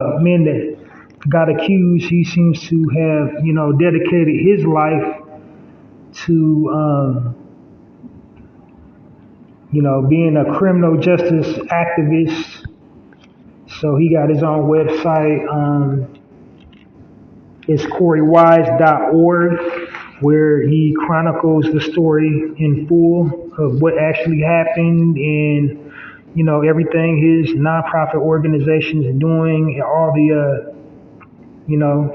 men that got accused, he seems to have, dedicated his life to, being a criminal justice activist. So he got his own website. It's CoreyWise.org, where he chronicles the story in full of what actually happened and, everything his nonprofit organization is doing, and all the,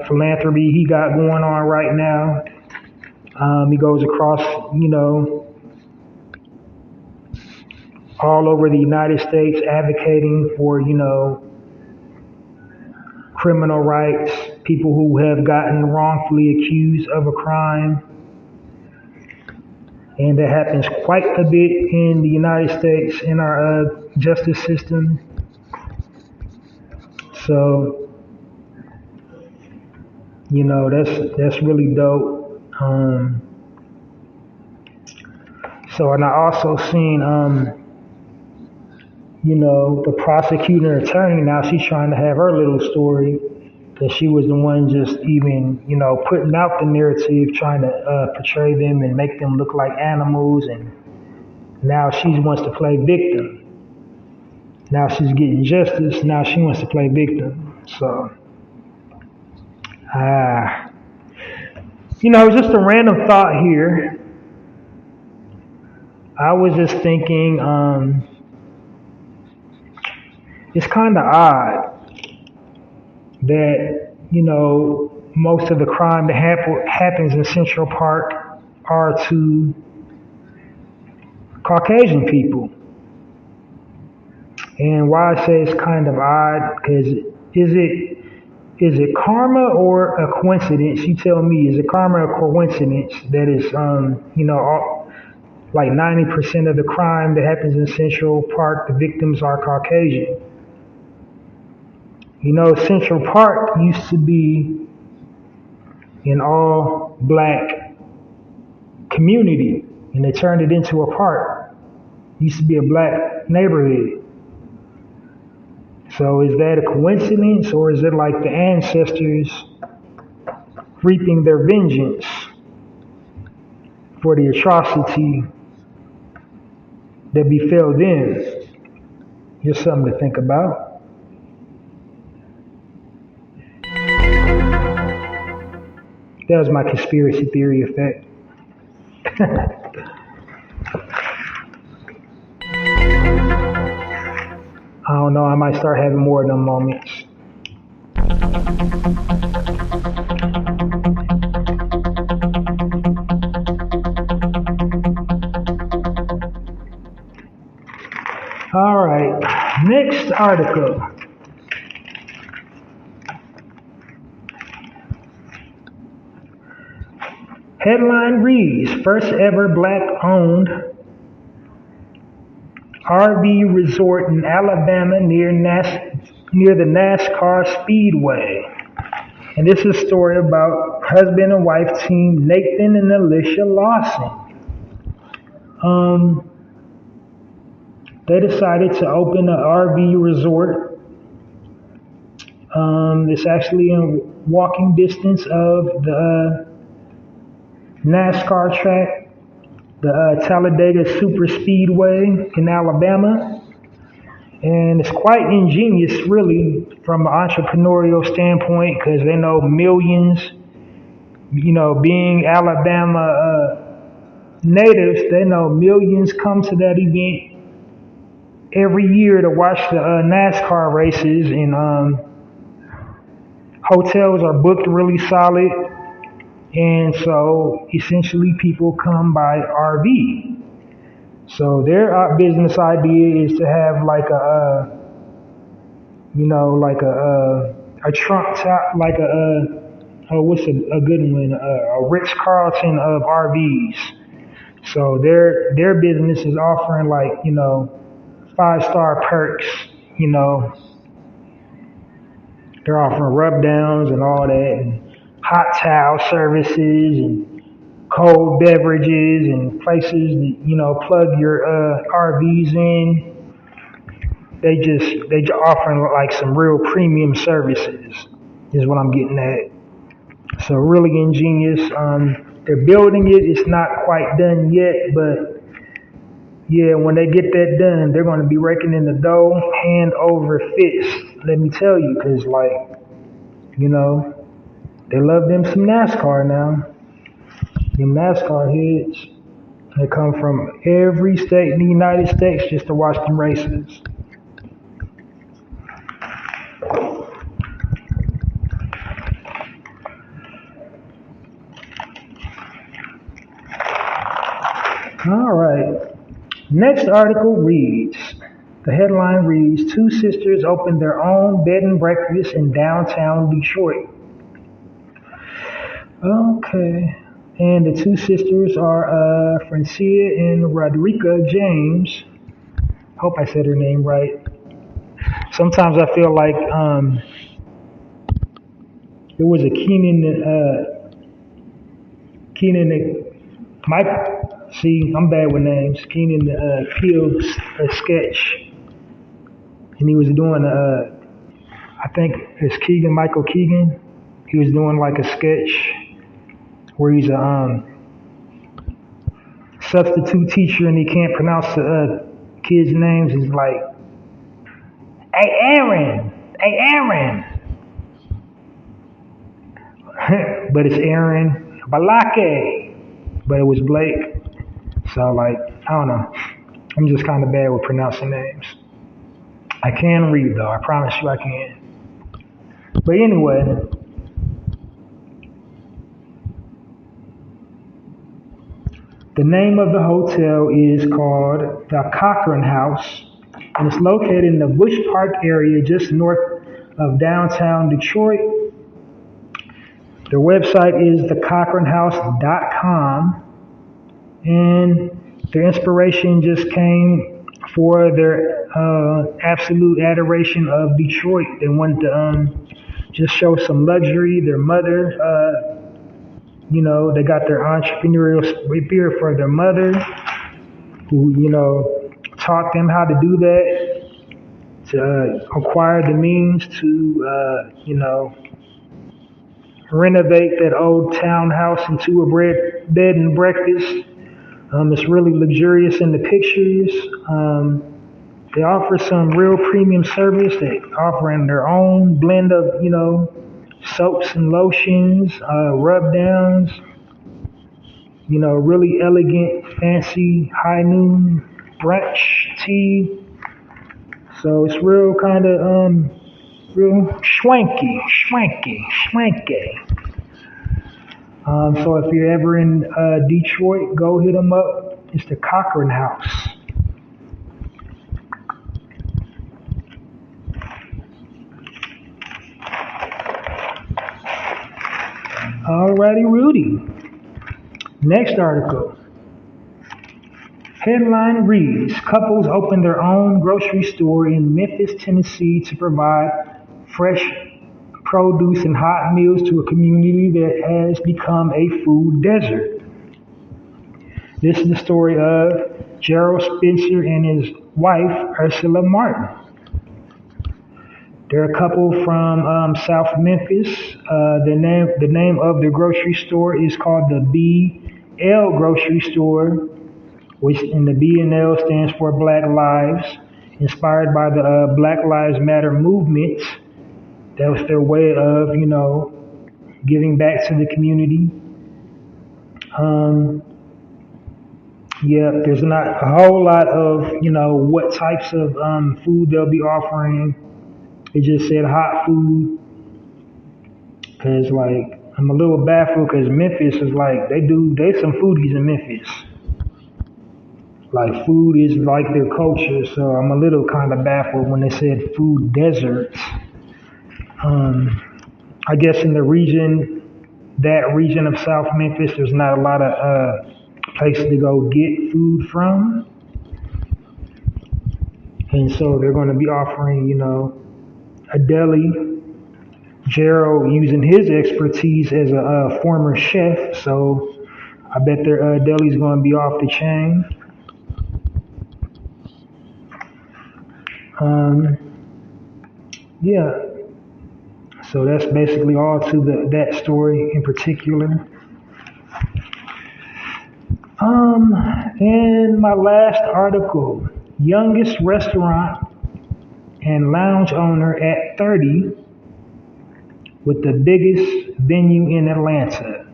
philanthropy he got going on right now. He goes across, all over the United States advocating for, criminal rights, people who have gotten wrongfully accused of a crime. And that happens quite a bit in the United States in our justice system. So, that's really dope. And I also seen, the prosecutor attorney, now she's trying to have her little story, that she was the one just even, putting out the narrative, trying to portray them and make them look like animals. And now she wants to play victim. Now she's getting justice. Now she wants to play victim. So, just a random thought here. I was just thinking, it's kind of odd that, most of the crime that happens in Central Park are to Caucasian people. And why I say it's kind of odd, because is it karma or a coincidence? You tell me, is it karma or coincidence that is, like 90% of the crime that happens in Central Park, the victims are Caucasian? Central Park used to be an all black community, and they turned it into a park. It used to be a black neighborhood. So is that a coincidence, or is it like the ancestors reaping their vengeance for the atrocity that befell them? Just something to think about. That was my conspiracy theory effect. I don't know, I might start having more of them moments. All right, next article. Headline reads, first ever black-owned RV resort in Alabama near the NASCAR Speedway. And this is a story about husband and wife team Nathan and Alicia Lawson. They decided to open an RV resort. It's actually in walking distance of the NASCAR track, the Talladega Super Speedway in Alabama. And it's quite ingenious, really, from an entrepreneurial standpoint, because they know millions, being Alabama natives, they know millions come to that event every year to watch the NASCAR races, and hotels are booked really solid. And so essentially people come by RV. So their business idea is to have like a trunk top, like what's a good one? A Ritz-Carlton of RVs. So their business is offering 5-star perks, they're offering rub downs and all that, and hot towel services and cold beverages and places that, plug your RVs in. they just offering like some real premium services is what I'm getting at. So really ingenious. They're building it. It's not quite done yet, but yeah, when they get that done, they're going to be raking in the dough hand over fist. Let me tell you, because like, you know, they love them some NASCAR now. Them NASCAR heads. They come from every state in the United States just to watch them races. All right. Next article reads, the headline reads, two sisters opened their own bed and breakfast in downtown Detroit. Okay. And the two sisters are Francia and Rodrika James. Hope I said her name right. Sometimes I feel like there was a Keenan Mike. See, I'm bad with names. Keenan Peele a sketch, and he was doing I think it's Michael Keegan. He was doing like a sketch where he's a substitute teacher and he can't pronounce the kids' names. He's like, hey Aaron, but it's Aaron Balake, but it was Blake. So like, I don't know. I'm just kind of bad with pronouncing names. I can read though, I promise you I can. But anyway, the name of the hotel is called the Cochrane House, and it's located in the Bush Park area just north of downtown Detroit. Their website is thecochranehouse.com, and their inspiration just came for their absolute adoration of Detroit. They wanted to just show some luxury. Their mother, they got their entrepreneurial spirit for their mother, who, taught them how to do that, to acquire the means to, renovate that old townhouse into a bed and breakfast. It's really luxurious in the pictures. They offer some real premium service. They offering their own blend of, soaps and lotions, rub downs, really elegant, fancy, high noon brunch tea. So it's real kind of, real schwanky. So if you're ever in Detroit, go hit them up. It's the Cochrane House. Alrighty, Rudy. Next article. Headline reads, couples open their own grocery store in Memphis, Tennessee to provide fresh produce and hot meals to a community that has become a food desert. This is the story of Gerald Spencer and his wife, Ursula Martin. They're a couple from South Memphis. The name of their grocery store is called the B.L. Grocery Store, which in the B and L stands for Black Lives, inspired by the Black Lives Matter movement. That was their way of, giving back to the community. There's not a whole lot of, what types of food they'll be offering. It just said hot food. Cause like, I'm a little baffled cause Memphis is like, they some foodies in Memphis. Like food is like their culture. So I'm a little kind of baffled when they said food deserts. I guess in that region of South Memphis, there's not a lot of places to go get food from. And so they're going to be offering, a deli. Gerald using his expertise as a former chef, so I bet their deli's going to be off the chain. Um, yeah, so that's basically all to that story in particular. Um, and my last article, youngest restaurant and lounge owner at 30 with the biggest venue in Atlanta.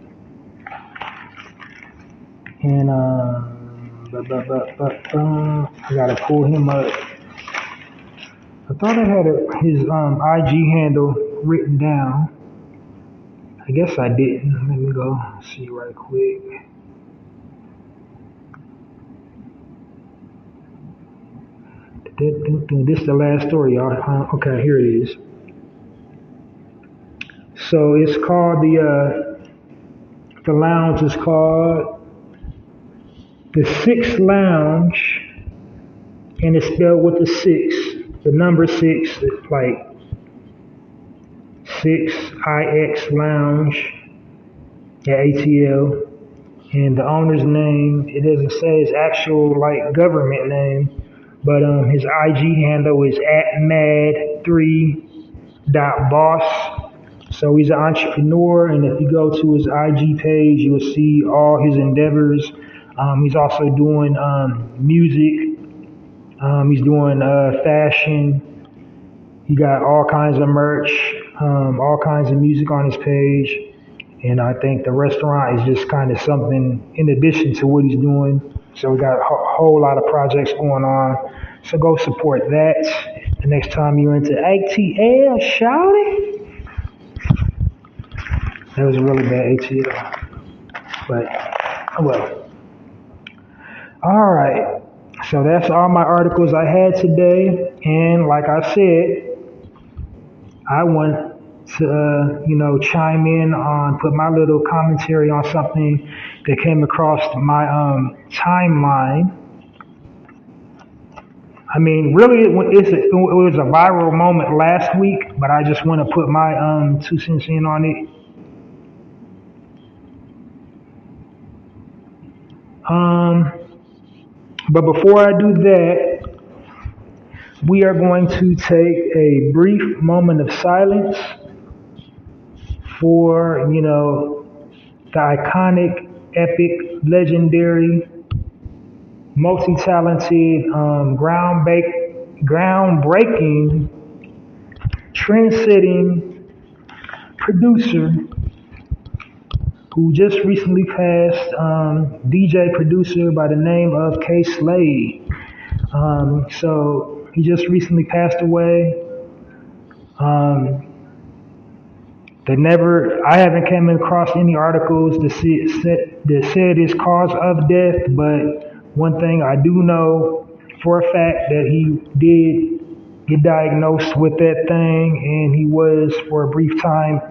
And I gotta pull him up. I thought I had his IG handle written down. I guess I didn't. Let me go see right quick. This is the last story, y'all. Okay, here it is. So it's called the lounge is called the Six Lounge, and it's spelled with the six, the number six, like 6IX Lounge at ATL. And the owner's name, it doesn't say his actual like government name, but his IG handle is @mad3.boss. So he's an entrepreneur, and if you go to his IG page, you will see all his endeavors. He's also doing music. He's doing fashion. He got all kinds of merch, all kinds of music on his page. And I think the restaurant is just kind of something in addition to what he's doing. So we got a whole lot of projects going on. So go support that. The next time you're into ATL, shout it. That was a really bad ATL. But, oh well. All right. So that's all my articles I had today. And like I said, I want to, chime in on, put my little commentary on something that came across my timeline. I mean, really, it was a viral moment last week, but I just want to put my 2 cents in on it. But before I do that, we are going to take a brief moment of silence for, the iconic, epic, legendary, multi-talented, groundbreaking, trend-setting producer who just recently passed, DJ producer by the name of K Slade. So he just recently passed away. I haven't come across any articles that said his cause of death, but one thing I do know for a fact that he did get diagnosed with that thing, and he was for a brief time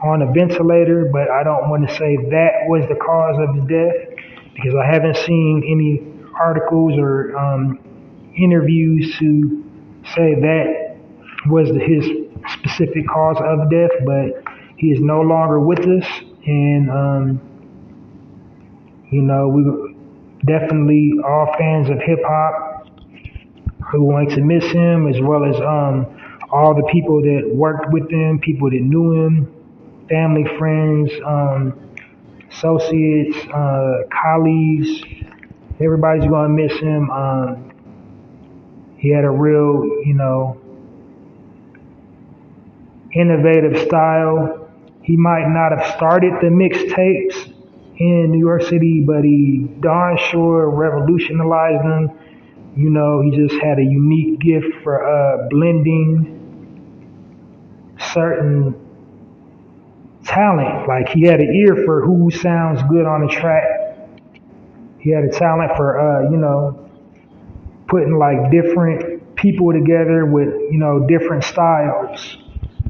on a ventilator, but I don't want to say that was the cause of his death because I haven't seen any articles or interviews to say that was his specific cause of death, but he is no longer with us, and we definitely all fans of hip hop who are going to miss him, as well as all the people that worked with him, people that knew him, family, friends, associates, colleagues. Everybody's going to miss him. He had a real, innovative style. He might not have started the mixtapes in New York City, but he darn sure revolutionized them. He just had a unique gift for blending certain talent. Like he had an ear for who sounds good on a track. He had a talent for, putting like different people together with, different styles.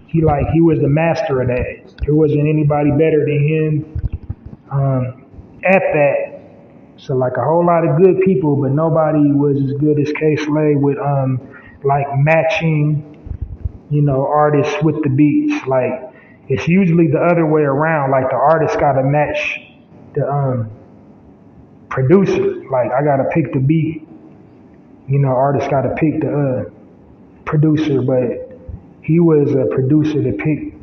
He was the master of that. There wasn't anybody better than him at that. So like a whole lot of good people, but nobody was as good as K Slade with matching, artists with the beats. Like it's usually the other way around. Like the artist gotta match the producer. Like I gotta pick the beat. Artist gotta pick the producer, but he was a producer to pick